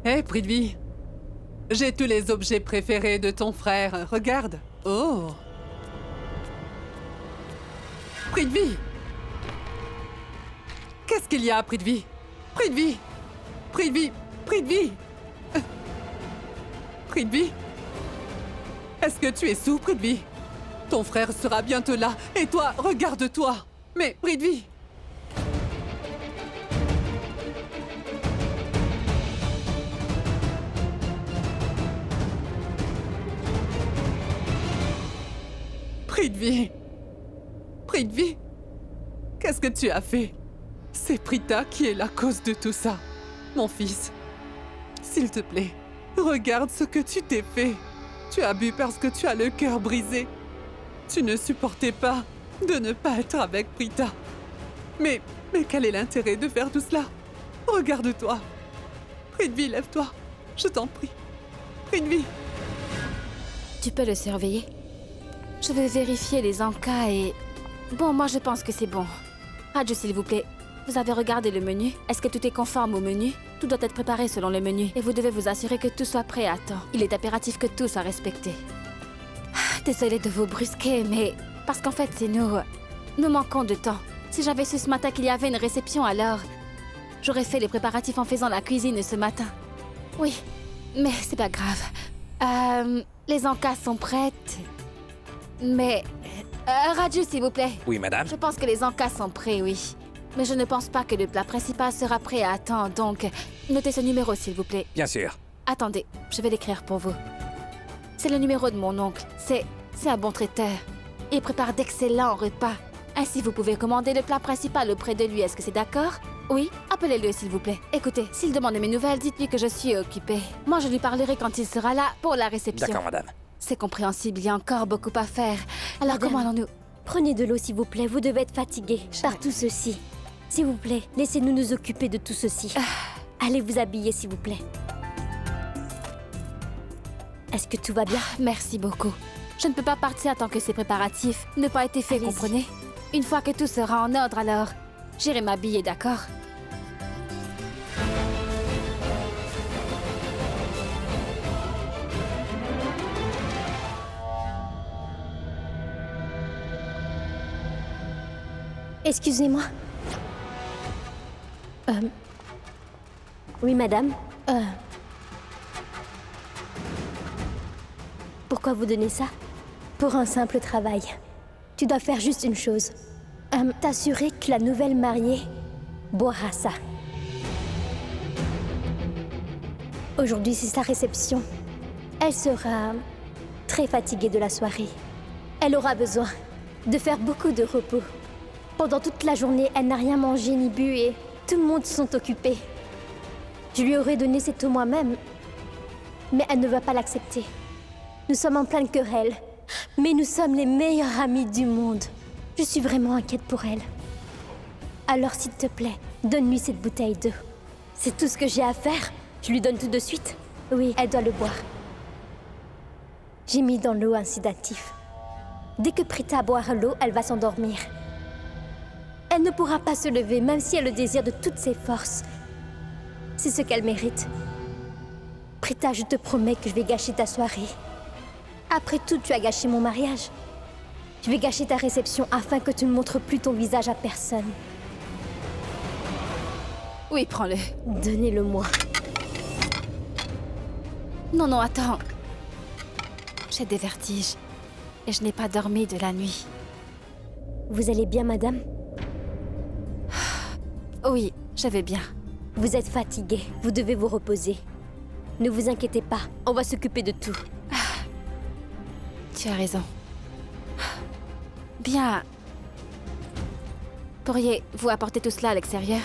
Hé, Prithvi, j'ai tous les objets préférés de ton frère. Regarde. Oh. Prithvi. Qu'est-ce qu'il y a, Prithvi? Prithvi. Prithvi. Prithvi. Prithvi. Est-ce que tu es sous, Prithvi? Ton frère sera bientôt là. Et toi, regarde-toi. Mais, Prithvi. Prithvi. Prithvi. Qu'est-ce que tu as fait? C'est Prita qui est la cause de tout ça. Mon fils, s'il te plaît, regarde ce que tu t'es fait. Tu as bu parce que tu as le cœur brisé. Tu ne supportais pas de ne pas être avec Prita. Mais quel est l'intérêt de faire tout cela? Regarde-toi. Prithvi, lève-toi. Je t'en prie. Prithvi. Tu peux le surveiller? Je vais vérifier les encas et... Bon, moi je pense que c'est bon. Raju, s'il vous plaît, vous avez regardé le menu? Est-ce que tout est conforme au menu? Tout doit être préparé selon le menu. Et vous devez vous assurer que tout soit prêt à temps. Il est impératif que tout soit respecté. Désolée de vous brusquer, mais... Parce qu'en fait, c'est nous... Nous manquons de temps. Si j'avais su ce matin qu'il y avait une réception, alors... J'aurais fait les préparatifs en faisant la cuisine ce matin. Oui, mais c'est pas grave. Les encas sont prêtes. Mais... Raju, s'il vous plaît. Oui, madame. Je pense que les encas sont prêts, oui. Mais je ne pense pas que le plat principal sera prêt à temps, donc... Notez ce numéro, s'il vous plaît. Bien sûr. Attendez, je vais l'écrire pour vous. C'est le numéro de mon oncle. C'est un bon traiteur. Il prépare d'excellents repas. Ainsi, vous pouvez commander le plat principal auprès de lui. Est-ce que c'est d'accord? Oui, appelez-le, s'il vous plaît. Écoutez, s'il demande mes nouvelles, dites-lui que je suis occupée. Moi, je lui parlerai quand il sera là pour la réception. D'accord, madame. C'est compréhensible, il y a encore beaucoup à faire. Alors, Madame, comment allons-nous? Prenez de l'eau, s'il vous plaît. Vous devez être fatiguée par tout ceci. S'il vous plaît, laissez-nous nous occuper de tout ceci. Allez vous habiller, s'il vous plaît. Est-ce que tout va bien? Merci beaucoup. Je ne peux pas partir tant que ces préparatifs n'ont pas été faits, Allez-y. comprenez? Une fois que tout sera en ordre, alors j'irai m'habiller, d'accord? Excusez-moi. Oui, madame. Pourquoi vous donnez ça? Pour un simple travail. Tu dois faire juste une chose. T'assurer que la nouvelle mariée boira ça. Aujourd'hui, c'est sa réception. Elle sera très fatiguée de la soirée. Elle aura besoin de faire beaucoup de repos. Pendant toute la journée, elle n'a rien mangé ni bu et tout le monde sont occupés. Je lui aurais donné cette eau moi-même, mais elle ne va pas l'accepter. Nous sommes en pleine querelle, mais nous sommes les meilleurs amis du monde. Je suis vraiment inquiète pour elle. Alors s'il te plaît, donne-lui cette bouteille d'eau. C'est tout ce que j'ai à faire. Je lui donne tout de suite. Oui, elle doit le boire. J'ai mis dans l'eau un sédatif. Dès que Prita boira l'eau, elle va s'endormir. Elle ne pourra pas se lever, même si elle le désire de toutes ses forces. C'est ce qu'elle mérite. Prita, je te promets que je vais gâcher ta soirée. Après tout, tu as gâché mon mariage. Je vais gâcher ta réception afin que tu ne montres plus ton visage à personne. Oui, prends-le. Donnez-le-moi. Non, non, attends. J'ai des vertiges. Et je n'ai pas dormi de la nuit. Vous allez bien, madame? Oui, je vais bien. Vous êtes fatiguée. Vous devez vous reposer. Ne vous inquiétez pas. On va s'occuper de tout. Tu as raison. Bien. Pourriez-vous apporter tout cela à l'extérieur?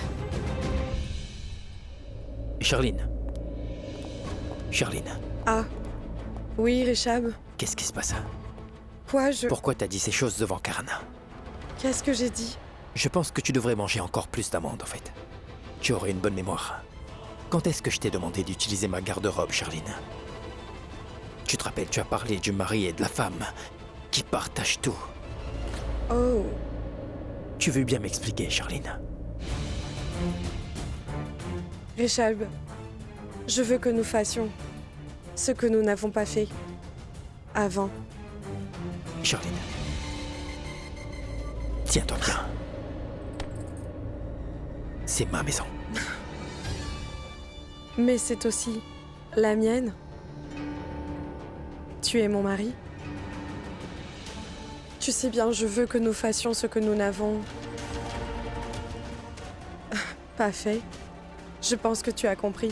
Charline. Charline, Ah. Oui, Richab. qu'est-ce qui se passe? Quoi, je... Pourquoi t'as dit ces choses devant Karana? Qu'est-ce que j'ai dit? Je pense que tu devrais manger encore plus d'amandes, en fait. Tu aurais une bonne mémoire. Quand est-ce que je t'ai demandé d'utiliser ma garde-robe, Charline? Tu te rappelles, tu as parlé du mari et de la femme qui partagent tout. Oh. Tu veux bien m'expliquer, Charline? Richab, Je veux que nous fassions ce que nous n'avons pas fait avant. Charline. Tiens-toi bien. C'est ma maison. Mais c'est aussi la mienne. Tu es mon mari. Tu sais bien, je veux que nous fassions ce que nous n'avons pas fait. Je pense que tu as compris.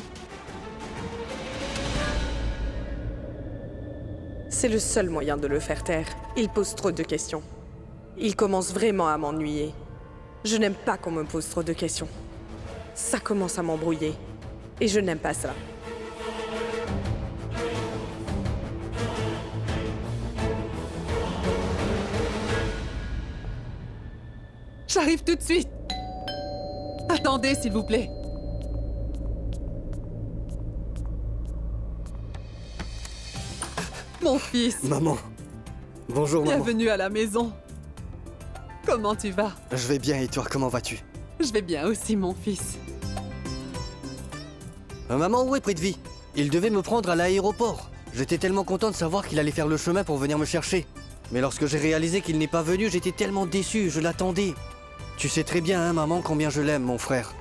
C'est le seul moyen de le faire taire. Il pose trop de questions. Il commence vraiment à m'ennuyer. Je n'aime pas qu'on me pose trop de questions. Ça commence à m'embrouiller. Et je n'aime pas ça. J'arrive tout de suite. Attendez, s'il vous plaît. Mon fils, Maman. Bonjour, maman. bienvenue à la maison. Comment tu vas? Je vais bien et toi, comment vas-tu? Je vais bien aussi, mon fils. Maman, où est Prithvi? Il devait me prendre à l'aéroport. J'étais tellement content de savoir qu'il allait faire le chemin pour venir me chercher. Mais lorsque j'ai réalisé qu'il n'est pas venu, j'étais tellement déçu, je l'attendais. Tu sais très bien, hein, maman, combien je l'aime, mon frère.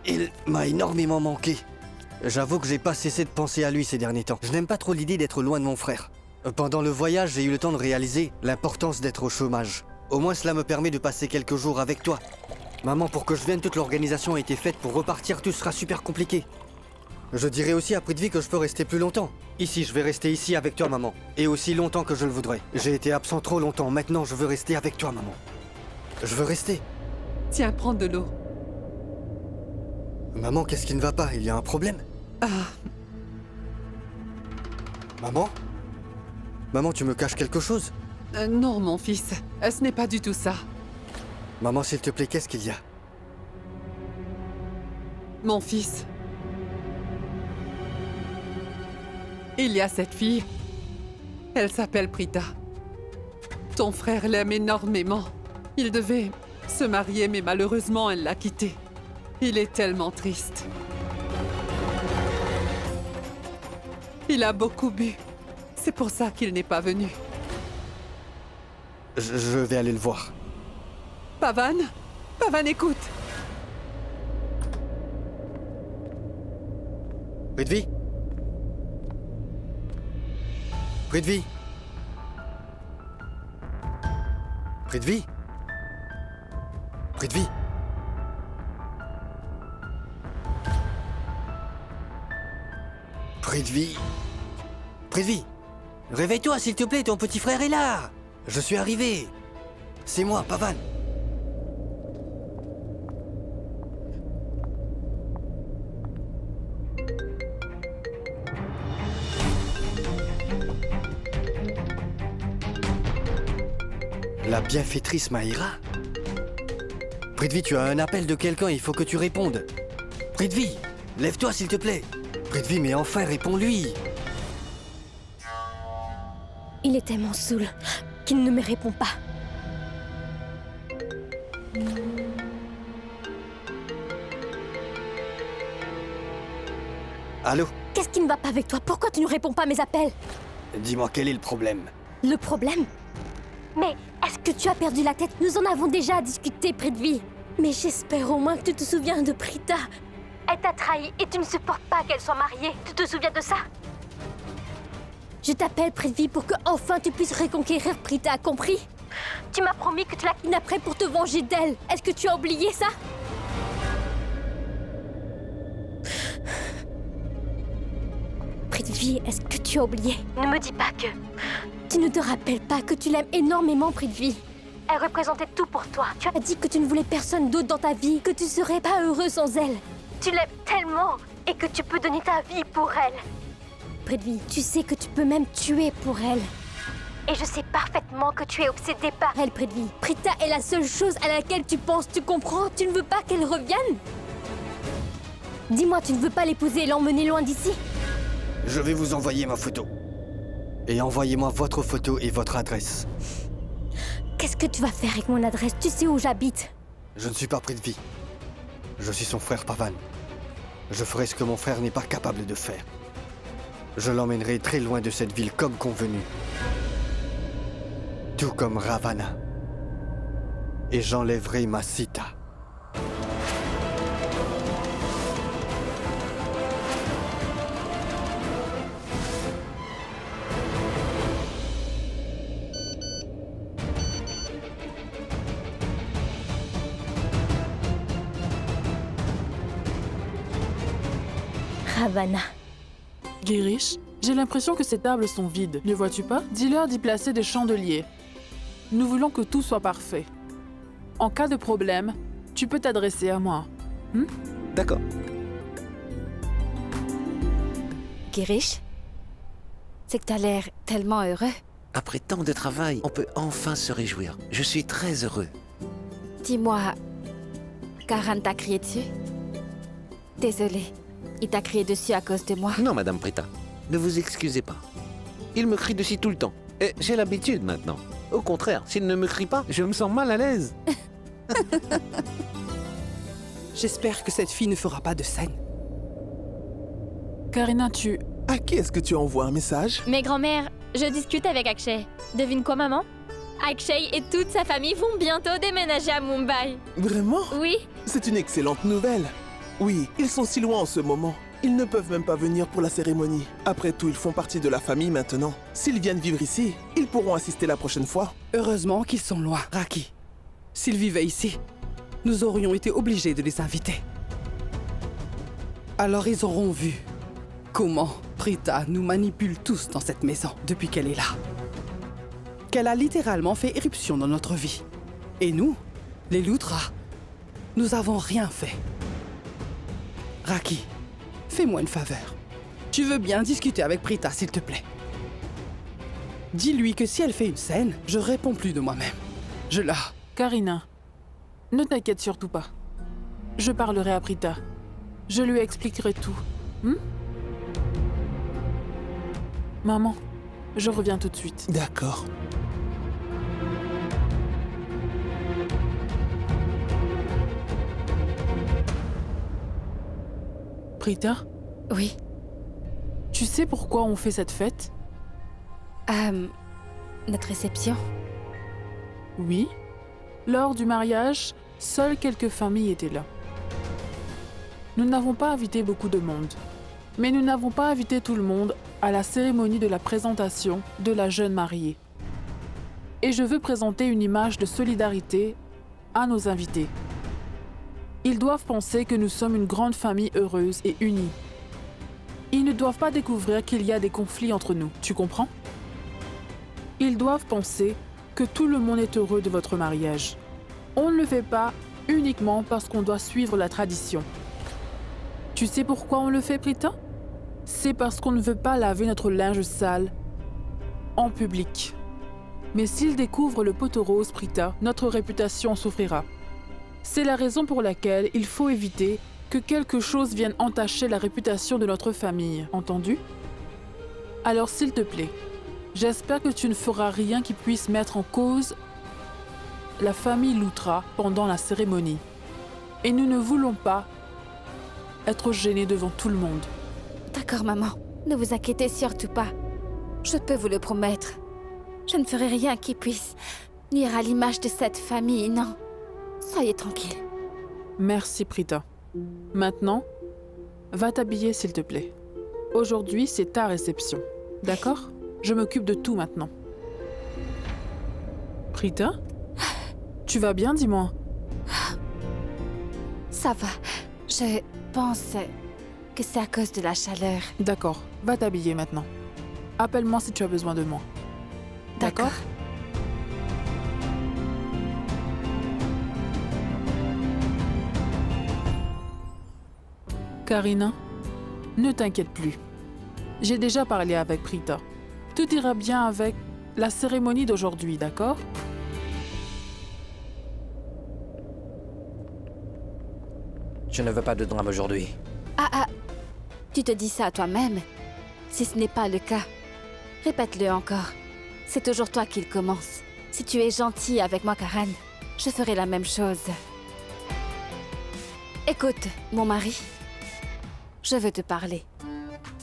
Il m'a énormément manqué. J'avoue que j'ai pas cessé de penser à lui ces derniers temps. Je n'aime pas trop l'idée d'être loin de mon frère. Pendant le voyage, j'ai eu le temps de réaliser l'importance d'être au chômage. Au moins cela me permet de passer quelques jours avec toi. Maman, pour que je vienne, toute l'organisation a été faite. Pour repartir, tout sera super compliqué. Je dirais aussi à Prithvi que je peux rester plus longtemps. Ici, je vais rester ici avec toi, maman. Et aussi longtemps que je le voudrais. J'ai été absent trop longtemps. Maintenant, je veux rester avec toi, maman. Je veux rester. Tiens, prends de l'eau. Maman, qu'est-ce qui ne va pas? Il y a un problème? Ah, Maman? Maman, tu me caches quelque chose? non, mon fils. Ce n'est pas du tout ça. Maman, s'il te plaît, qu'est-ce qu'il y a? Mon fils. Il y a cette fille. Elle s'appelle Prita. Ton frère l'aime énormément. Il devait se marier, mais malheureusement, elle l'a quitté. Il est tellement triste. Il a beaucoup bu. C'est pour ça qu'il n'est pas venu. Je vais aller le voir. Pavan? Pavan, écoute. Prithvi? Prithvi? Prithvi? Prithvi? Prithvi? Prithvi? Réveille-toi, s'il te plaît, ton petit frère est là! Je suis arrivé! C'est moi, Pavan! La bienfaitrice Maïra? Prithvi, tu as un appel de quelqu'un, il faut que tu répondes. Prithvi, lève-toi s'il te plaît. Prithvi, mais enfin, réponds-lui. Il est tellement saoul qu'il ne me répond pas. Allô? Qu'est-ce qui ne va pas avec toi? Pourquoi tu ne réponds pas à mes appels? Dis-moi, quel est le problème? Le problème? Mais est-ce que tu as perdu la tête? Nous en avons déjà discuté, Prithvi. Mais j'espère au moins que tu te souviens de Prita. Elle t'a trahi et tu ne supportes pas qu'elle soit mariée. Tu te souviens de ça? Je t'appelle, Prithvi, pour que enfin tu puisses reconquérir Prita, compris? Tu m'as promis que tu la kidnapperais pour te venger d'elle. Est-ce que tu as oublié ça? Prithvi, est-ce que tu as oublié? Ne me dis pas que... Tu ne te rappelles pas que tu l'aimes énormément, Prithvi. Elle représentait tout pour toi. Tu as dit que tu ne voulais personne d'autre dans ta vie, que tu serais pas heureux sans elle. Tu l'aimes tellement et que tu peux donner ta vie pour elle. Prithvi, tu sais que tu peux même tuer pour elle. Et je sais parfaitement que tu es obsédé par elle, Prithvi. Prita est la seule chose à laquelle tu penses, tu comprends? Tu ne veux pas qu'elle revienne? Dis-moi, tu ne veux pas l'épouser et l'emmener loin d'ici? Je vais vous envoyer ma photo. Et envoyez-moi votre photo et votre adresse. Qu'est-ce que tu vas faire avec mon adresse? Tu sais où j'habite? Je ne suis pas Prithvi. Je suis son frère Pavan. Je ferai ce que mon frère n'est pas capable de faire. Je l'emmènerai très loin de cette ville comme convenu. Tout comme Ravana. Et j'enlèverai ma Sita. Ravana. Girish, j'ai l'impression que ces tables sont vides. Ne vois-tu pas? Dis-leur d'y placer des chandeliers. Nous voulons que tout soit parfait. En cas de problème, tu peux t'adresser à moi. D'accord. Girish, c'est que t'as l'air tellement heureux. Après tant de travail, on peut enfin se réjouir. Je suis très heureux. Dis-moi, Karan t'a crié dessus? Désolée, il t'a crié dessus à cause de moi. Non, Madame Prita, ne vous excusez pas. Il me crie dessus tout le temps. Et j'ai l'habitude maintenant. Au contraire, s'il ne me crie pas, je me sens mal à l'aise. J'espère que cette fille ne fera pas de scène. Karina, À qui est-ce que tu envoies un message? Mais grand-mère, je discute avec Akshay. Devine quoi, maman? Akshay et toute sa famille vont bientôt déménager à Mumbai. Vraiment? Oui, C'est une excellente nouvelle. Oui, ils sont si loin en ce moment. Ils ne peuvent même pas venir pour la cérémonie. Après tout, ils font partie de la famille maintenant. S'ils viennent vivre ici, ils pourront assister la prochaine fois. Heureusement qu'ils sont loin, Raki. S'ils vivaient ici, nous aurions été obligés de les inviter. Alors ils auront vu comment Prita nous manipule tous dans cette maison depuis qu'elle est là. Qu'elle a littéralement fait éruption dans notre vie. Et nous, les Loutras, nous avons rien fait. Raki, fais-moi une faveur. Tu veux bien discuter avec Prita, s'il te plaît? Dis-lui que si elle fait une scène, je réponds plus de moi-même. Je la... Karina, ne t'inquiète surtout pas. Je parlerai à Prita. Je lui expliquerai tout. Maman, je reviens tout de suite. D'accord. Prita, Oui. tu sais pourquoi on fait cette fête? Notre réception? Oui. Lors du mariage, seules quelques familles étaient là. Nous n'avons pas invité beaucoup de monde. Mais nous n'avons pas invité tout le monde à la cérémonie de la présentation de la jeune mariée. Et je veux présenter une image de solidarité à nos invités. Ils doivent penser que nous sommes une grande famille heureuse et unie. Ils ne doivent pas découvrir qu'il y a des conflits entre nous, tu comprends? Ils doivent penser que tout le monde est heureux de votre mariage. On ne le fait pas uniquement parce qu'on doit suivre la tradition. Tu sais pourquoi on le fait, Prita? C'est parce qu'on ne veut pas laver notre linge sale en public. Mais s'ils découvrent le pot rose, Prita, notre réputation souffrira. C'est la raison pour laquelle il faut éviter que quelque chose vienne entacher la réputation de notre famille, entendu? Alors s'il te plaît, j'espère que tu ne feras rien qui puisse mettre en cause la famille Loutra pendant la cérémonie. Et nous ne voulons pas être gênés devant tout le monde. D'accord, maman. Ne vous inquiétez surtout pas. Je peux vous le promettre. Je ne ferai rien qui puisse nuire à l'image de cette famille, non. Soyez tranquille. Merci, Prita. Maintenant, va t'habiller s'il te plaît. Aujourd'hui, c'est ta réception. D'accord? Je m'occupe de tout maintenant. Prita? Tu vas bien, dis-moi? Ça va. Je pense que c'est à cause de la chaleur. D'accord, va t'habiller maintenant. Appelle-moi si tu as besoin de moi. D'accord? Karina, ne t'inquiète plus. J'ai déjà parlé avec Prita. Tout ira bien avec la cérémonie d'aujourd'hui, d'accord? Je ne veux pas de drame aujourd'hui. Tu te dis ça à toi-même. Si ce n'est pas le cas, répète-le encore. C'est toujours toi qui le commence. Si tu es gentil avec moi, Karan, je ferai la même chose. Écoute, mon mari, je veux te parler.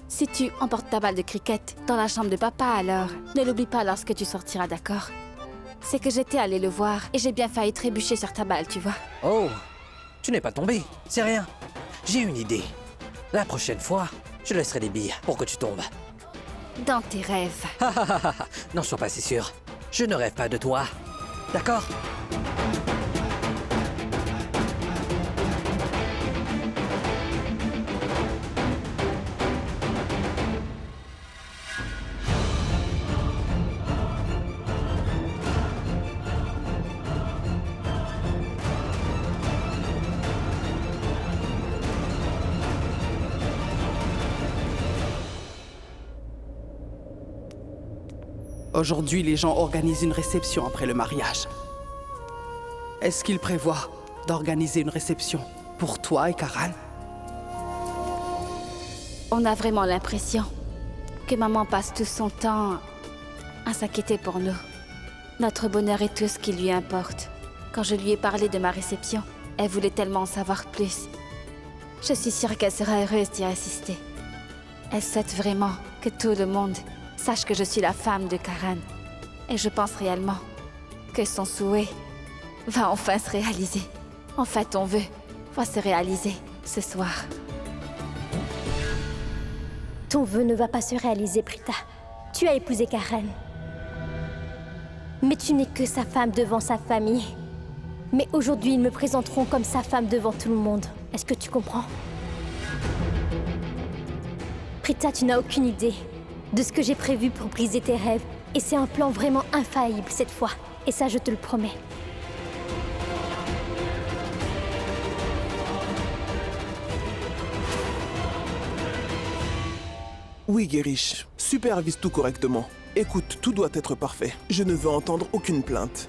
Si tu emportes ta balle de cricket dans la chambre de papa, alors ne l'oublie pas lorsque tu sortiras, d'accord? C'est que j'étais allée le voir et j'ai bien failli trébucher sur ta balle, tu vois. Oh, tu n'es pas tombé, c'est rien. J'ai une idée. La prochaine fois, je laisserai des billes pour que tu tombes. Dans tes rêves. N'en sois pas si sûr. Je ne rêve pas de toi. D'accord? Aujourd'hui, les gens organisent une réception après le mariage. Est-ce qu'ils prévoient d'organiser une réception pour toi et Karan? On a vraiment l'impression que maman passe tout son temps à s'inquiéter pour nous. Notre bonheur est tout ce qui lui importe. Quand je lui ai parlé de ma réception, elle voulait tellement en savoir plus. Je suis sûre qu'elle sera heureuse d'y assister. Elle souhaite vraiment que tout le monde sache que je suis la femme de Karan. Et je pense réellement que son souhait va enfin se réaliser. En fait, ton vœu va se réaliser ce soir. Ton vœu ne va pas se réaliser, Prita. Tu as épousé Karan. Mais tu n'es que sa femme devant sa famille. Mais aujourd'hui, ils me présenteront comme sa femme devant tout le monde. Est-ce que tu comprends? Prita, tu n'as aucune idée de ce que j'ai prévu pour briser tes rêves. Et c'est un plan vraiment infaillible cette fois. Et ça, je te le promets. Oui, Gerish. Supervise tout correctement. Écoute, tout doit être parfait. Je ne veux entendre aucune plainte.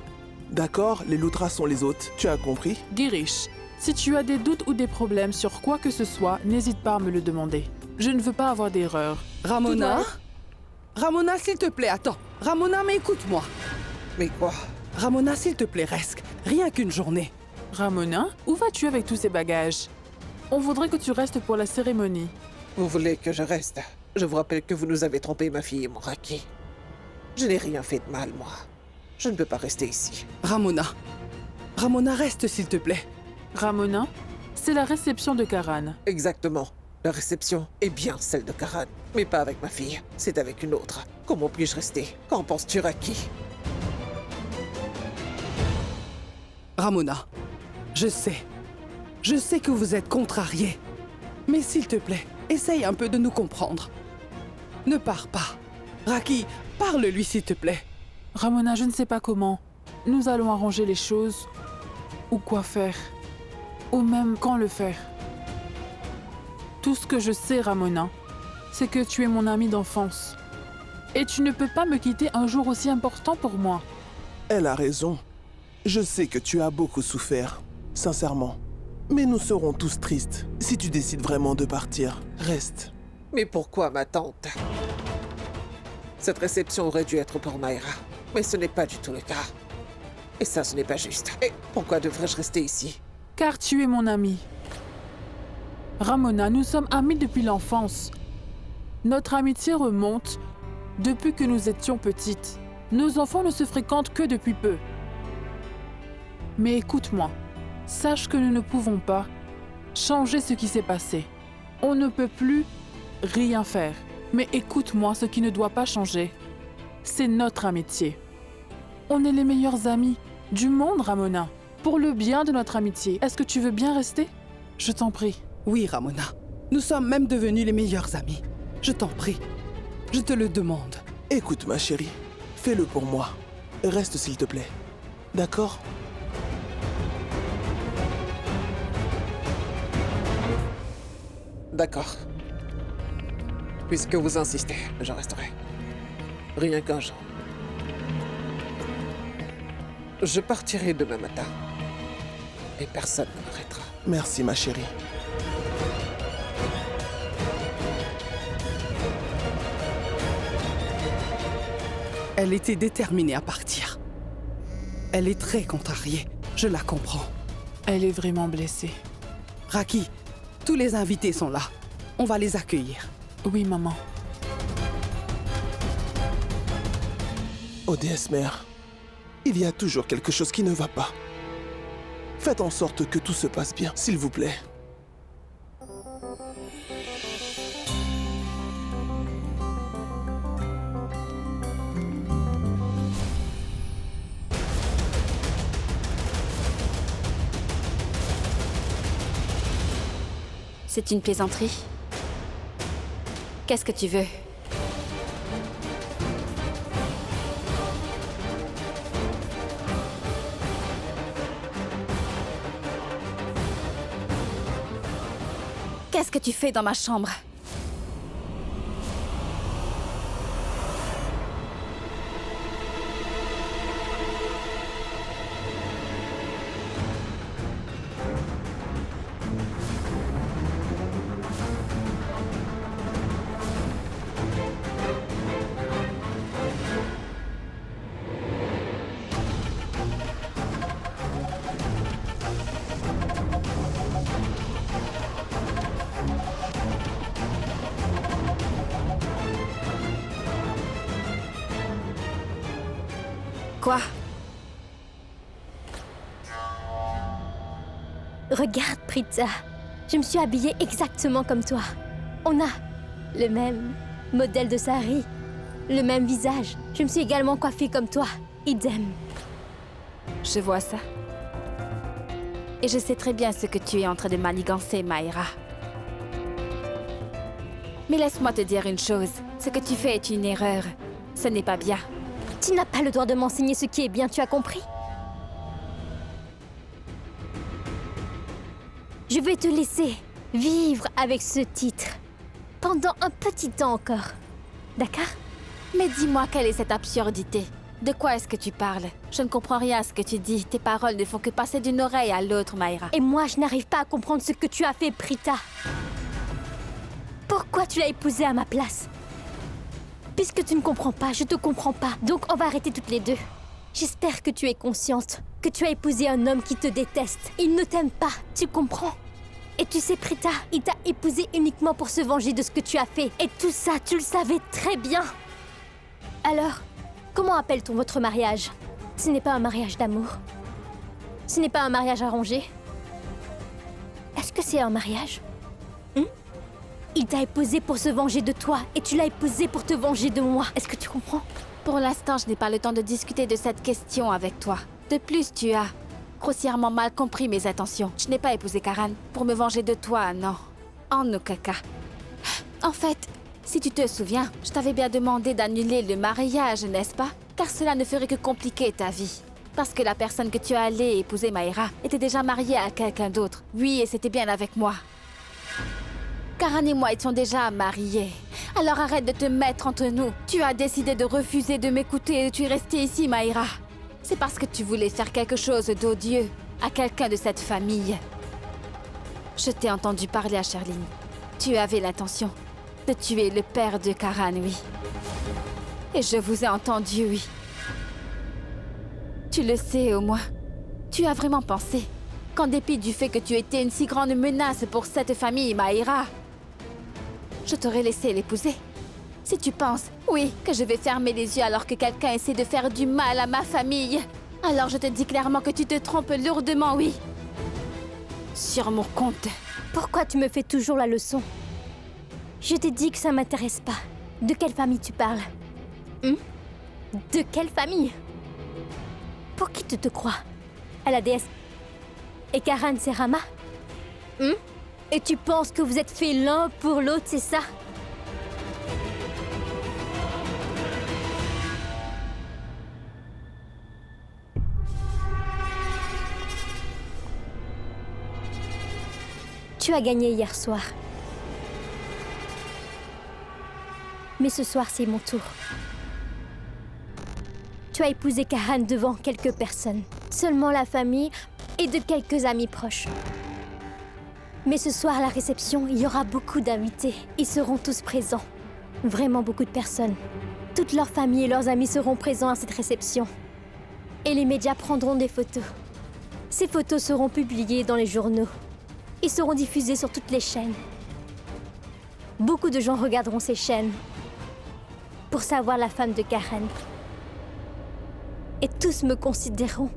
D'accord, les Loutras sont les hôtes. Tu as compris? Girish, si tu as des doutes ou des problèmes sur quoi que ce soit, n'hésite pas à me le demander. Je ne veux pas avoir d'erreur. Ramona? Ramona, s'il te plaît, attends. Ramona, mais écoute-moi. Mais quoi? Ramona, s'il te plaît, reste. Rien qu'une journée. Ramona, où vas-tu avec tous ces bagages? On voudrait que tu restes pour la cérémonie. Vous voulez que je reste? Je vous rappelle que vous nous avez trompé, ma fille et mon Raki. Je n'ai rien fait de mal, moi. Je ne peux pas rester ici. Ramona. Ramona, reste, s'il te plaît. Ramona, c'est la réception de Karan. Exactement. La réception est bien celle de Karan. Mais pas avec ma fille. C'est avec une autre. Comment puis-je rester? Qu'en penses-tu, Raki? Ramona, je sais. Je sais que vous êtes contrariée. Mais s'il te plaît, essaye un peu de nous comprendre. Ne pars pas. Raki, parle-lui, s'il te plaît. Ramona, je ne sais pas comment. Nous allons arranger les choses. Ou quoi faire. Ou même quand le faire. Tout ce que je sais, Ramona, c'est que tu es mon amie d'enfance. Et tu ne peux pas me quitter un jour aussi important pour moi. Elle a raison. Je sais que tu as beaucoup souffert, sincèrement. Mais nous serons tous tristes si tu décides vraiment de partir. Reste. Mais pourquoi, ma tante? Cette réception aurait dû être pour Maïra. Mais ce n'est pas du tout le cas. Et ça, ce n'est pas juste. Et pourquoi devrais-je rester ici? Car tu es mon amie. Ramona, nous sommes amis depuis l'enfance. Notre amitié remonte depuis que nous étions petites. Nos enfants ne se fréquentent que depuis peu. Mais écoute-moi, sache que nous ne pouvons pas changer ce qui s'est passé. On ne peut plus rien faire. Mais écoute-moi, ce qui ne doit pas changer, c'est notre amitié. On est les meilleurs amis du monde, Ramona. Pour le bien de notre amitié, est-ce que tu veux bien rester? Je t'en prie. Oui, Ramona. Nous sommes même devenus les meilleurs amis. Je t'en prie. Je te le demande. Écoute, ma chérie. Fais-le pour moi. Reste, s'il te plaît. D'accord? D'accord. Puisque vous insistez, je resterai. Rien qu'un jour. Je partirai demain matin. Et personne ne m'arrêtera. Merci, ma chérie. Elle était déterminée à partir. Elle est très contrariée. Je la comprends. Elle est vraiment blessée. Raki, tous les invités sont là. On va les accueillir. Oui, maman. Oh déesse mère, il y a toujours quelque chose qui ne va pas. Faites en sorte que tout se passe bien, s'il vous plaît. C'est une plaisanterie. Qu'est-ce que tu veux? Qu'est-ce que tu fais dans ma chambre? Quoi? Regarde, Prita. Je me suis habillée exactement comme toi. On a le même modèle de sari, le même visage. Je me suis également coiffée comme toi. Idem. Je vois ça. Et je sais très bien ce que tu es en train de manigancer, Maïra. Mais laisse-moi te dire une chose. Ce que tu fais est une erreur. Ce n'est pas bien. Tu n'as pas le droit de m'enseigner ce qui est bien, tu as compris? Je vais te laisser vivre avec ce titre pendant un petit temps encore. D'accord? Mais dis-moi, quelle est cette absurdité? De quoi est-ce que tu parles? Je ne comprends rien à ce que tu dis. Tes paroles ne font que passer d'une oreille à l'autre, Maïra. Et moi, je n'arrive pas à comprendre ce que tu as fait, Prita. Pourquoi tu l'as épousé à ma place? Puisque tu ne comprends pas, je te comprends pas. Donc on va arrêter toutes les deux. J'espère que tu es consciente que tu as épousé un homme qui te déteste. Il ne t'aime pas, tu comprends? Et tu sais, Prita, il t'a épousé uniquement pour se venger de ce que tu as fait. Et tout ça, tu le savais très bien. Alors, comment appelle-t-on votre mariage? Ce n'est pas un mariage d'amour. Ce n'est pas un mariage arrangé. Est-ce que c'est un mariage? Il t'a épousé pour se venger de toi et tu l'as épousé pour te venger de moi. Est-ce que tu comprends? Pour l'instant, je n'ai pas le temps de discuter de cette question avec toi. De plus, tu as grossièrement mal compris mes intentions. Je n'ai pas épousé Karan pour me venger de toi, non. En aucun cas. En fait, si tu te souviens, je t'avais bien demandé d'annuler le mariage, n'est-ce pas? Car cela ne ferait que compliquer ta vie. Parce que la personne que tu allais épouser, Maïra, était déjà mariée à quelqu'un d'autre. Oui, et c'était bien avec moi. Karan et moi étions déjà mariés. Alors arrête de te mettre entre nous. Tu as décidé de refuser de m'écouter et tu es restée ici, Maïra. C'est parce que tu voulais faire quelque chose d'odieux à quelqu'un de cette famille. Je t'ai entendu parler à Charline. Tu avais l'intention de tuer le père de Karan, oui. Et je vous ai entendu, oui. Tu le sais au moins. Tu as vraiment pensé qu'en dépit du fait que tu étais une si grande menace pour cette famille, Maïra, je t'aurais laissé l'épouser. Si tu penses, oui, que je vais fermer les yeux alors que quelqu'un essaie de faire du mal à ma famille, alors je te dis clairement que tu te trompes lourdement, oui. Sur mon compte. Pourquoi tu me fais toujours la leçon? Je t'ai dit que ça m'intéresse pas. De quelle famille tu parles? De quelle famille? Pour qui tu te crois? À la déesse. Et Karan, c'est Rama? Et tu penses que vous êtes faits l'un pour l'autre, c'est ça? Tu as gagné hier soir. Mais ce soir, c'est mon tour. Tu as épousé Karan devant quelques personnes. Seulement la famille et de quelques amis proches. Mais ce soir, à la réception, il y aura beaucoup d'invités. Ils seront tous présents. Vraiment beaucoup de personnes. Toute leur famille et leurs amis seront présents à cette réception. Et les médias prendront des photos. Ces photos seront publiées dans les journaux. Ils seront diffusés sur toutes les chaînes. beaucoup de gens regarderont ces chaînes pour savoir la femme de Karen. Et tous me considéreront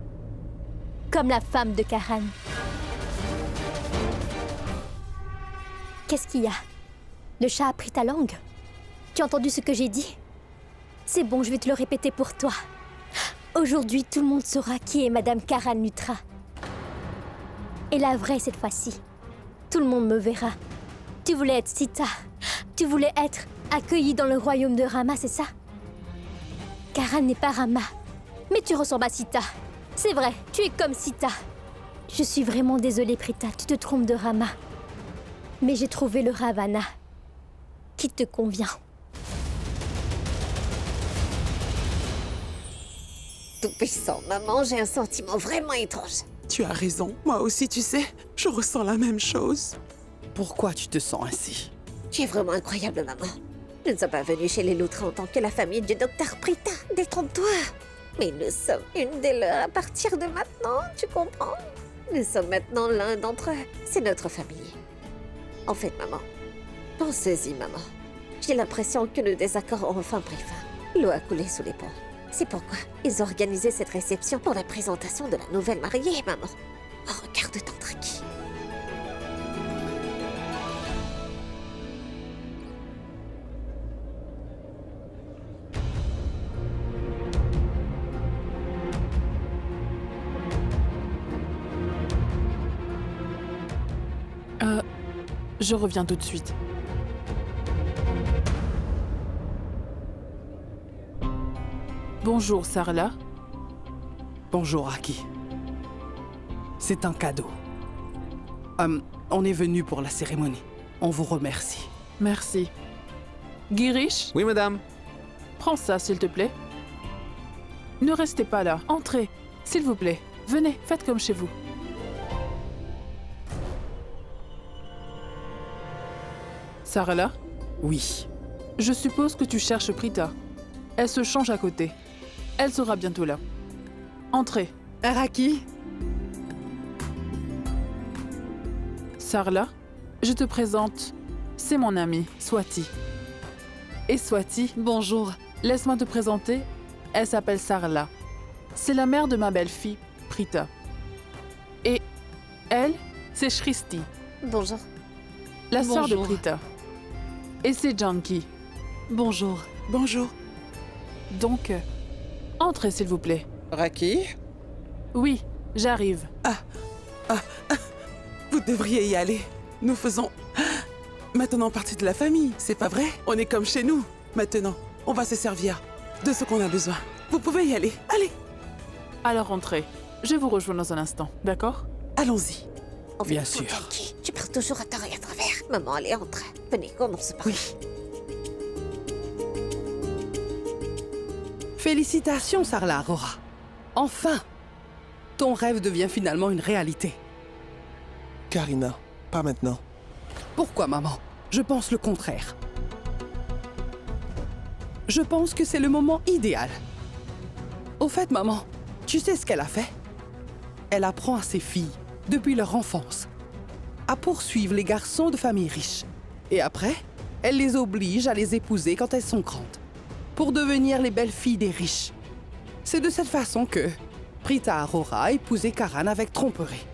comme la femme de Karen. Qu'est-ce qu'il y a? Le chat a pris ta langue? Tu as entendu ce que j'ai dit? C'est bon, je vais te le répéter pour toi. Aujourd'hui, tout le monde saura qui est Madame Karen Lutra. Et la vraie cette fois-ci. Tout le monde me verra. Tu voulais être Sita. Tu voulais être accueillie dans le royaume de Rama, c'est ça? Karen n'est pas Rama. Mais tu ressembles à Sita. C'est vrai, tu es comme Sita. Je suis vraiment désolée, Prita, tu te trompes de Rama. Mais j'ai trouvé le Ravana qui te convient. Tout-puissant, maman, j'ai un sentiment vraiment étrange. Tu as raison. Moi aussi, tu sais, je ressens la même chose. Pourquoi tu te sens ainsi? Tu es vraiment incroyable, maman. Nous ne sommes pas venus chez les Lutra en tant que la famille du docteur Prita. Détrompe-toi. Mais nous sommes une des leurs à partir de maintenant, tu comprends? Nous sommes maintenant l'un d'entre eux. C'est notre famille. En fait, maman, pensez-y, maman. J'ai l'impression que nos désaccords ont enfin pris fin. L'eau a coulé sous les ponts. C'est pourquoi ils ont organisé cette réception pour la présentation de la nouvelle mariée, maman. Oh, regarde ton traki. Je reviens tout de suite. Bonjour, Sarla. Bonjour, Aki. C'est un cadeau. On est venu pour la cérémonie. On vous remercie. Merci. Girish, Oui, madame. prends ça, s'il te plaît. Ne restez pas là. Entrez, s'il vous plaît. Venez, faites comme chez vous. Sarla, Oui. je suppose que tu cherches Prita. Elle se change à côté. Elle sera bientôt là. Entrez. Araki, Sarla, je te présente. C'est mon amie, Swati. Et Swati, bonjour. laisse-moi te présenter. Elle s'appelle Sarla. C'est la mère de ma belle-fille, Prita. Et elle, c'est Shristi, Bonjour. la sœur de Bonjour. Prita. Et c'est Janki. Bonjour. Bonjour. Donc, entrez s'il vous plaît. Raki? Oui, j'arrive. Vous devriez y aller. Nous faisons maintenant partie de la famille, c'est pas vrai? On est comme chez nous. Maintenant, on va se servir de ce qu'on a besoin. Vous pouvez y aller. Allez, Alors entrez. Je vous rejoins dans un instant, d'accord? allons-y. On Bien fait sûr. Janki. Tu parles toujours à tort et à travers. Maman, allez, entre. Venez, commence par. Oui. Félicitations, Sarla Aurora. Enfin! Ton rêve devient finalement une réalité. Karina, pas maintenant. Pourquoi, maman? Je pense le contraire. Je pense que c'est le moment idéal. Au fait, maman, tu sais ce qu'elle a fait? Elle apprend à ses filles, depuis leur enfance, à poursuivre les garçons de familles riches. Et après, elle les oblige à les épouser quand elles sont grandes, pour devenir les belles-filles des riches. C'est de cette façon que Prita Aurora a épousé Karan avec tromperie.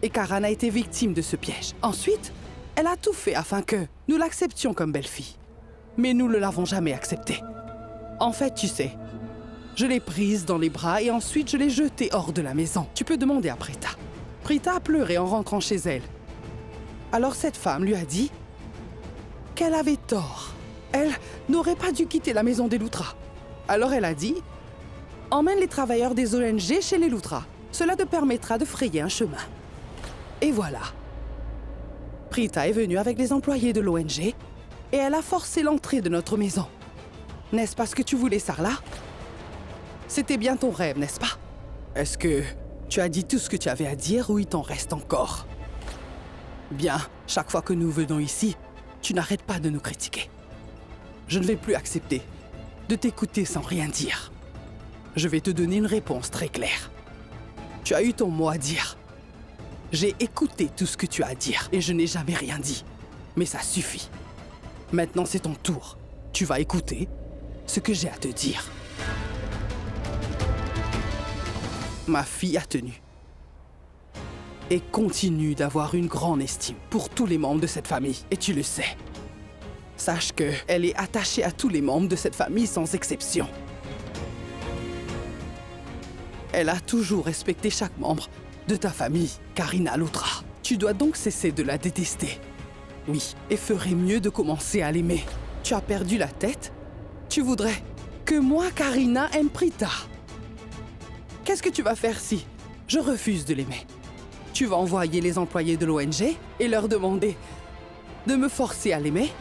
Et Karan a été victime de ce piège. Ensuite, elle a tout fait afin que nous l'acceptions comme belle-fille. Mais nous ne l'avons jamais acceptée. En fait, tu sais, je l'ai prise dans les bras et ensuite je l'ai jetée hors de la maison. Tu peux demander à Prita. Prita a pleuré en rentrant chez elle. Alors cette femme lui a dit qu'elle avait tort. Elle n'aurait pas dû quitter la maison des Lutra. Alors elle a dit « Emmène les travailleurs des ONG chez les Lutra. Cela te permettra de frayer un chemin. » Et voilà. Prita est venue avec les employés de l'ONG et elle a forcé l'entrée de notre maison. N'est-ce pas ce que tu voulais, Sarla? C'était bien ton rêve, n'est-ce pas? Est-ce que tu as dit tout ce que tu avais à dire ou il t'en reste encore? Bien, chaque fois que nous venons ici, tu n'arrêtes pas de nous critiquer. Je ne vais plus accepter de t'écouter sans rien dire. Je vais te donner une réponse très claire. Tu as eu ton mot à dire. J'ai écouté tout ce que tu as à dire et je n'ai jamais rien dit. Mais ça suffit. Maintenant, c'est ton tour. Tu vas écouter ce que j'ai à te dire. Ma fille a tenu et continue d'avoir une grande estime pour tous les membres de cette famille. Et tu le sais. Sache qu'elle est attachée à tous les membres de cette famille sans exception. Elle a toujours respecté chaque membre de ta famille, Karina Loutra. Tu dois donc cesser de la détester. Oui, et ferais mieux de commencer à l'aimer. Tu as perdu la tête? Tu voudrais que moi, Karina, aime Prita. Qu'est-ce que tu vas faire si je refuse de l'aimer? Tu vas envoyer les employés de l'ONG et leur demander de me forcer à l'aimer?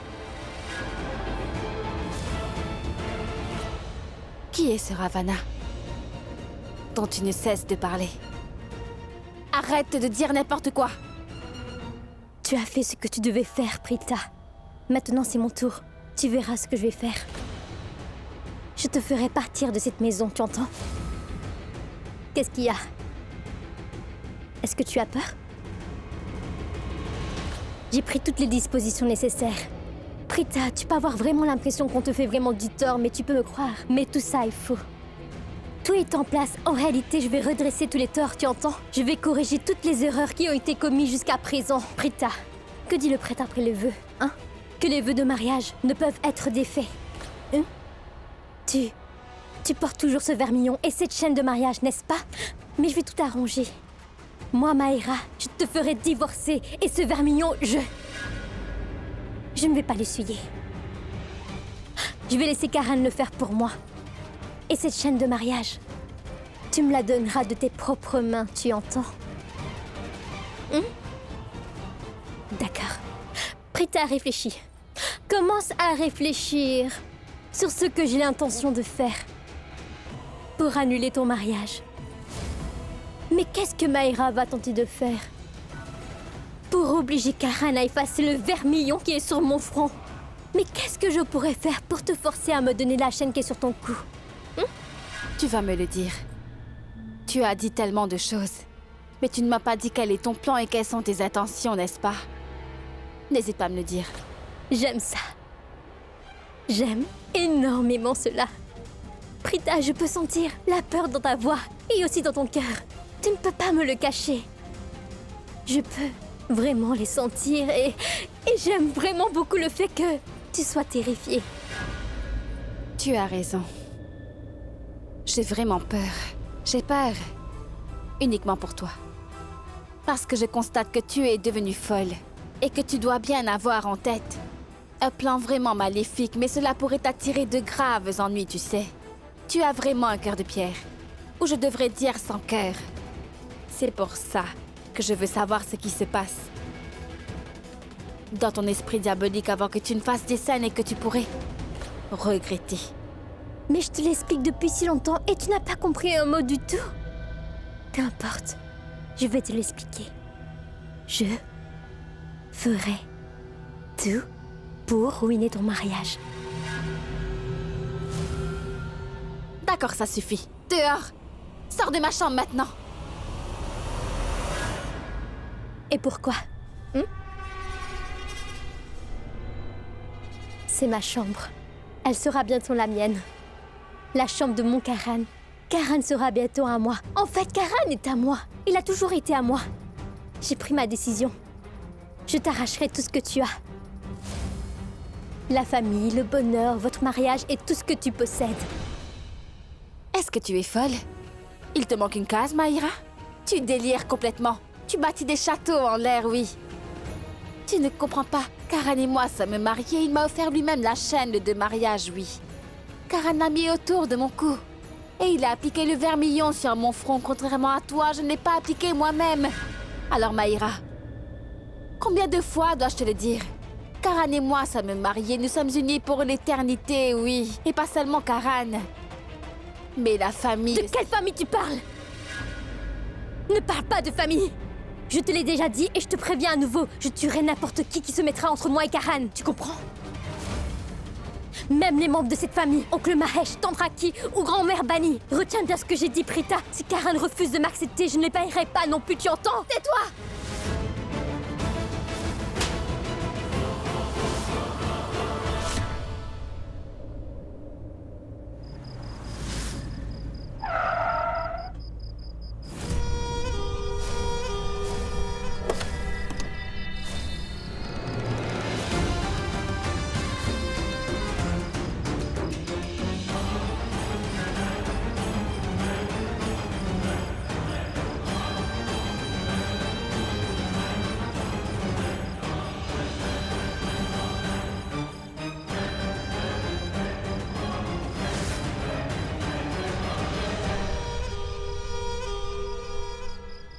Qui est ce Ravana dont tu ne cesses de parler? Arrête de dire n'importe quoi. Tu as fait ce que tu devais faire, Prita. Maintenant, c'est mon tour. Tu verras ce que je vais faire. Je te ferai partir de cette maison, tu entends? Qu'est-ce qu'il y a? Est-ce que tu as peur? J'ai pris toutes les dispositions nécessaires. Prita, tu peux avoir vraiment l'impression qu'on te fait vraiment du tort, mais tu peux me croire. Mais tout ça est faux. Tout est en place. En réalité, je vais redresser tous les torts, tu entends? Je vais corriger toutes les erreurs qui ont été commises jusqu'à présent. Prita, que dit le prêtre après les vœux, hein? Que les vœux de mariage ne peuvent être défaits. Hein? Tu portes toujours ce vermillon et cette chaîne de mariage, n'est-ce pas? Mais je vais tout arranger. Moi, Maïra, je te ferai divorcer et ce vermillon, je ne vais pas l'essuyer. Je vais laisser Karan le faire pour moi. Et cette chaîne de mariage, tu me la donneras de tes propres mains, tu entends? D'accord. Prita, réfléchis. Commence à réfléchir sur ce que j'ai l'intention de faire pour annuler ton mariage. Mais qu'est-ce que Maïra va tenter de faire pour obliger Karan à effacer le vermillon qui est sur mon front? Mais qu'est-ce que je pourrais faire pour te forcer à me donner la chaîne qui est sur ton cou? Tu vas me le dire. Tu as dit tellement de choses. Mais tu ne m'as pas dit quel est ton plan et quelles sont tes intentions, n'est-ce pas? N'hésite pas à me le dire. J'aime ça. J'aime énormément cela. Prita, je peux sentir la peur dans ta voix et aussi dans ton cœur. Tu ne peux pas me le cacher. Je peux vraiment les sentir et j'aime vraiment beaucoup le fait que tu sois terrifiée. Tu as raison. J'ai vraiment peur. J'ai peur. Uniquement pour toi. Parce que je constate que tu es devenue folle. Et que tu dois bien avoir en tête un plan vraiment maléfique, mais cela pourrait t'attirer de graves ennuis, tu sais. Tu as vraiment un cœur de pierre. Ou je devrais dire sans cœur. C'est pour ça que je veux savoir ce qui se passe dans ton esprit diabolique avant que tu ne fasses des scènes et que tu pourrais regretter. Mais je te l'explique depuis si longtemps et tu n'as pas compris un mot du tout. Peu importe, je vais te l'expliquer. Je ferai tout pour ruiner ton mariage. D'accord, ça suffit. Dehors! Sors de ma chambre maintenant! Et pourquoi? C'est ma chambre. Elle sera bientôt la mienne. La chambre de mon Karan. Karan sera bientôt à moi. En fait, Karan est à moi. Il a toujours été à moi. J'ai pris ma décision. Je t'arracherai tout ce que tu as. La famille, le bonheur, votre mariage et tout ce que tu possèdes. Est-ce que tu es folle? Il te manque une case, Maïra? Tu délires complètement. Tu bâtis des châteaux en l'air, oui. Tu ne comprends pas. Karan et moi sommes mariés. Il m'a offert lui-même la chaîne de mariage, oui. Karan m'a mis autour de mon cou. Et il a appliqué le vermillon sur mon front. Contrairement à toi, je ne l'ai pas appliqué moi-même. Alors, Maïra, combien de fois dois-je te le dire? Karan et moi sommes mariés. Nous sommes unis pour l'éternité, oui. Et pas seulement Karan. Mais la famille... De quelle famille tu parles? Ne parle pas de famille! Je te l'ai déjà dit et je te préviens à nouveau. Je tuerai n'importe qui se mettra entre moi et Karan. Tu comprends? Même les membres de cette famille, oncle Mahesh, tante Raki ou grand-mère Bani. Retiens bien ce que j'ai dit, Prita. Si Karan refuse de m'accepter, je ne l'ébahierai pas non plus, tu entends? Tais-toi!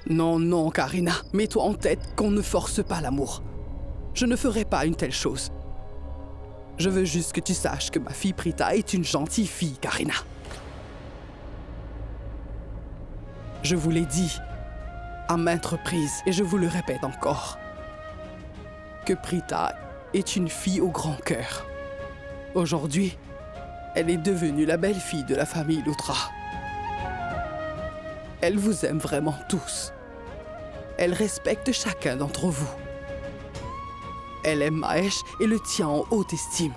Non, non, Karina, mets-toi en tête qu'on ne force pas l'amour. Je ne ferai pas une telle chose. Je veux juste que tu saches que ma fille Prita est une gentille fille, Karina. Je vous l'ai dit à maintes reprises et je vous le répète encore, que Prita est une fille au grand cœur. Aujourd'hui, elle est devenue la belle-fille de la famille Loutra. Elle vous aime vraiment tous. Elle respecte chacun d'entre vous. Elle aime Mahesh et le tient en haute estime.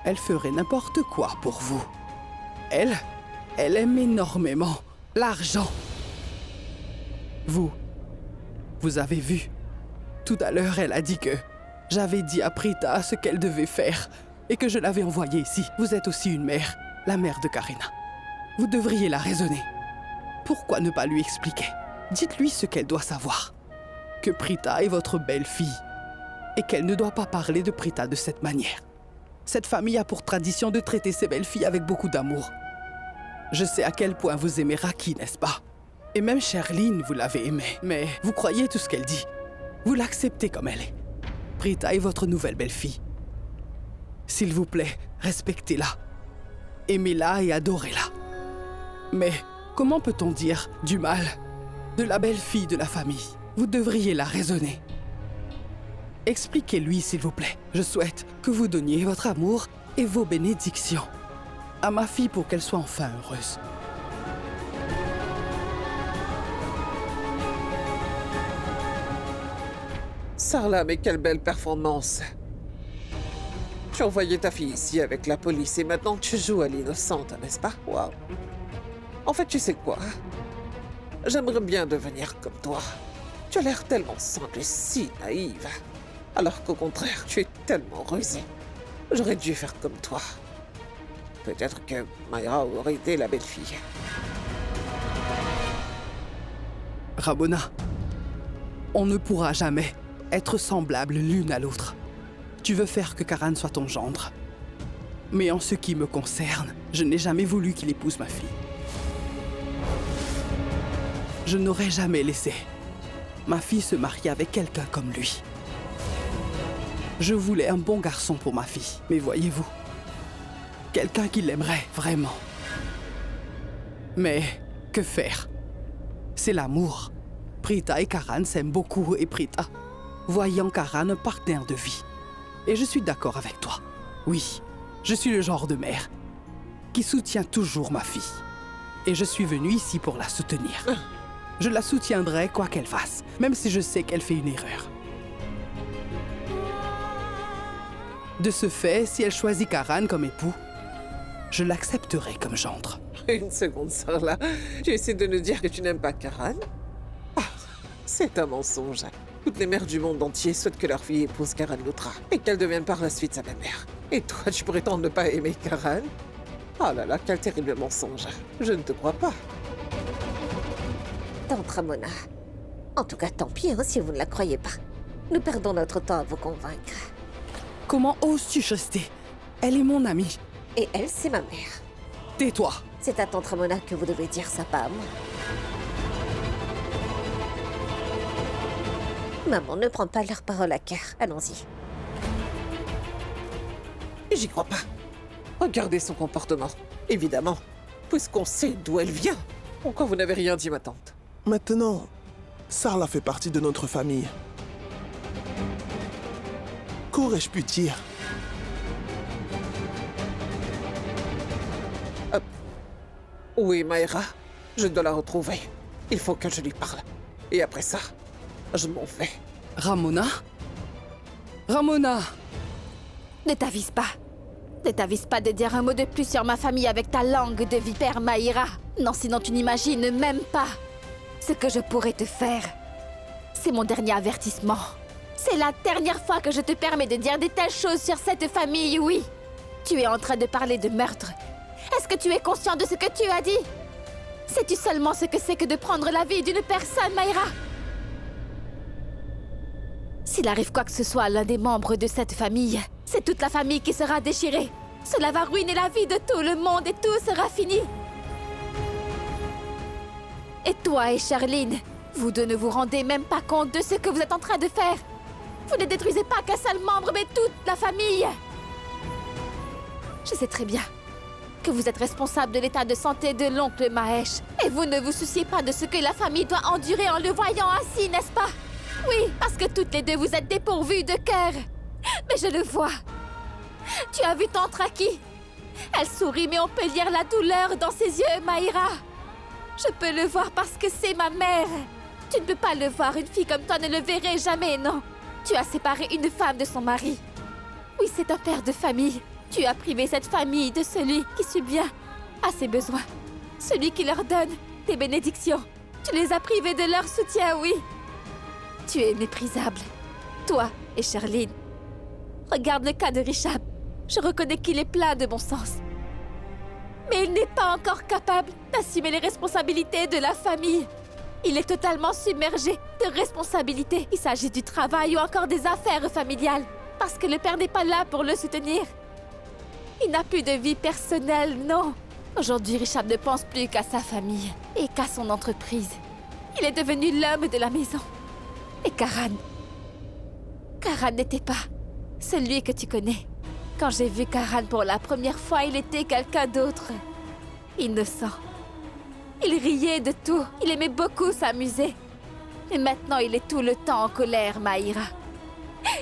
Elle ferait n'importe quoi pour vous. Elle aime énormément l'argent. Vous avez vu. Tout à l'heure, elle a dit que j'avais dit à Prita ce qu'elle devait faire et que je l'avais envoyée ici. Vous êtes aussi une mère, la mère de Karina. Vous devriez la raisonner. Pourquoi ne pas lui expliquer? Dites-lui ce qu'elle doit savoir. Que Prita est votre belle-fille et qu'elle ne doit pas parler de Prita de cette manière. Cette famille a pour tradition de traiter ses belles-filles avec beaucoup d'amour. Je sais à quel point vous aimez Raki, n'est-ce pas? Et même Charline, vous l'avez aimée. Mais vous croyez tout ce qu'elle dit. Vous l'acceptez comme elle est. Prita est votre nouvelle belle-fille. S'il vous plaît, respectez-la. Aimez-la et adorez-la. Mais comment peut-on dire du mal de la belle-fille de la famille? Vous devriez la raisonner. Expliquez-lui, s'il vous plaît. Je souhaite que vous donniez votre amour et vos bénédictions à ma fille pour qu'elle soit enfin heureuse. Sarla, mais quelle belle performance. Tu as envoyé ta fille ici avec la police et maintenant tu joues à l'innocente, n'est-ce pas? Waouh. En fait, tu sais quoi? J'aimerais bien devenir comme toi. Tu as l'air tellement simple et si naïve. Alors qu'au contraire, tu es tellement rusée. J'aurais dû faire comme toi. Peut-être que Mayra aurait été la belle-fille. Ramona, on ne pourra jamais être semblables l'une à l'autre. Tu veux faire que Karan soit ton gendre. Mais en ce qui me concerne, je n'ai jamais voulu qu'il épouse ma fille. Je n'aurais jamais laissé ma fille se marier avec quelqu'un comme lui. Je voulais un bon garçon pour ma fille, mais voyez-vous, quelqu'un qui l'aimerait vraiment. Mais que faire? C'est l'amour. Prita et Karan s'aiment beaucoup et Prita, voyant Karan un partenaire de vie. Et je suis d'accord avec toi. Oui, je suis le genre de mère qui soutient toujours ma fille. Et je suis venue ici pour la soutenir. Je la soutiendrai quoi qu'elle fasse, même si je sais qu'elle fait une erreur. De ce fait, si elle choisit Karan comme époux, je l'accepterai comme gendre. Une seconde, Sarla. Tu essaies de nous dire que tu n'aimes pas Karan? Ah, c'est un mensonge. Toutes les mères du monde entier souhaitent que leur fille épouse Karan Loutra et qu'elle devienne par la suite sa belle-mère. Et toi, tu prétends ne pas aimer Karan? Oh là là, quel terrible mensonge. Je ne te crois pas. Tante Ramona. En tout cas, tant pis hein, si vous ne la croyez pas. Nous perdons notre temps à vous convaincre. Comment oses-tu rester? Elle est mon amie. Et elle, c'est ma mère. Tais-toi. C'est à tante Ramona que vous devez dire ça, pas à moi. Maman, ne prends pas leur parole à cœur. Allons-y. J'y crois pas. Regardez son comportement. Évidemment, puisqu'on sait d'où elle vient. Pourquoi vous n'avez rien dit, ma tante? Maintenant, Sarla fait partie de notre famille. Qu'aurais-je pu dire? Oui, Mayra. Je dois la retrouver. Il faut que je lui parle. Et après ça, je m'en vais. Ramona? Ramona! Ne t'avise pas. Ne t'avise pas de dire un mot de plus sur ma famille avec ta langue de vipère, Maïra. Non, sinon tu n'imagines même pas ce que je pourrais te faire. C'est mon dernier avertissement. C'est la dernière fois que je te permets de dire de telles choses sur cette famille, oui. Tu es en train de parler de meurtre. Est-ce que tu es conscient de ce que tu as dit? Sais-tu seulement ce que c'est que de prendre la vie d'une personne, Maïra? S'il arrive quoi que ce soit à l'un des membres de cette famille, c'est toute la famille qui sera déchirée. Cela va ruiner la vie de tout le monde et tout sera fini. Et toi et Charline, vous deux ne vous rendez même pas compte de ce que vous êtes en train de faire. Vous ne détruisez pas qu'un seul membre, mais toute la famille. Je sais très bien que vous êtes responsable de l'état de santé de l'oncle Mahesh. Et vous ne vous souciez pas de ce que la famille doit endurer en le voyant ainsi, n'est-ce pas? Oui, parce que toutes les deux vous êtes dépourvues de cœur. Mais je le vois. Tu as vu tante Raki? Elle sourit, mais on peut lire la douleur dans ses yeux, Mahira. Je peux le voir parce que c'est ma mère. Tu ne peux pas le voir, une fille comme toi ne le verrait jamais, non. Tu as séparé une femme de son mari. Oui, c'est un père de famille. Tu as privé cette famille de celui qui subvient à ses besoins. Celui qui leur donne des bénédictions. Tu les as privés de leur soutien, oui. Tu es méprisable. Toi et Charline. Regarde le cas de Richard. Je reconnais qu'il est plein de bon sens. Mais il n'est pas encore capable d'assumer les responsabilités de la famille. Il est totalement submergé de responsabilités. Il s'agit du travail ou encore des affaires familiales. Parce que le père n'est pas là pour le soutenir. Il n'a plus de vie personnelle, non. Aujourd'hui, Richard ne pense plus qu'à sa famille et qu'à son entreprise. Il est devenu l'homme de la maison. Et Karan n'était pas celui que tu connais. Quand j'ai vu Karan pour la première fois, il était quelqu'un d'autre. Innocent. Il riait de tout. Il aimait beaucoup s'amuser. Mais maintenant, il est tout le temps en colère, Mahira.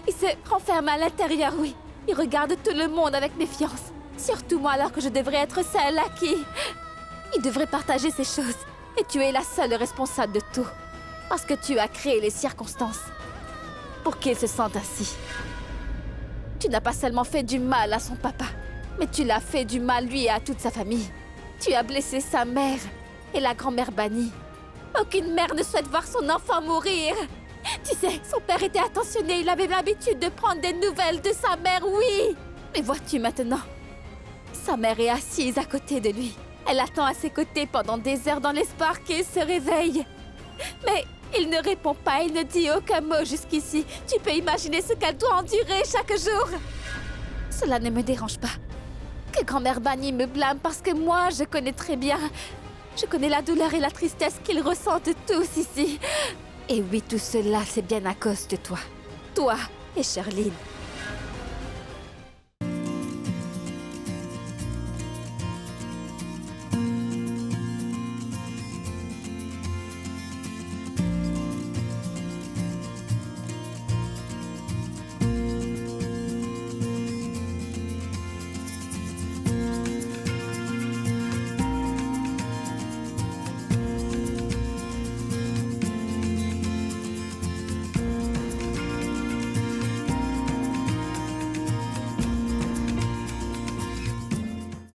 Il se renferme à l'intérieur, oui. Il regarde tout le monde avec méfiance. Surtout moi, alors que je devrais être celle à qui... Il devrait partager ces choses. Et tu es la seule responsable de tout. Parce que tu as créé les circonstances. Pour qu'il se sente ainsi. Tu n'as pas seulement fait du mal à son papa, mais tu l'as fait du mal, lui, et à toute sa famille. Tu as blessé sa mère et la grand-mère bannie. Aucune mère ne souhaite voir son enfant mourir. Tu sais, son père était attentionné, il avait l'habitude de prendre des nouvelles de sa mère, oui. Mais vois-tu maintenant? Sa mère est assise à côté de lui. Elle attend à ses côtés pendant des heures dans l'espoir qu'il se réveille. Mais il ne répond pas, il ne dit aucun mot jusqu'ici. Tu peux imaginer ce qu'elle doit endurer chaque jour. Cela ne me dérange pas. Que grand-mère Bannie me blâme parce que moi, je connais très bien. Je connais la douleur et la tristesse qu'ils ressentent tous ici. Et oui, tout cela, c'est bien à cause de toi. Toi et Charline.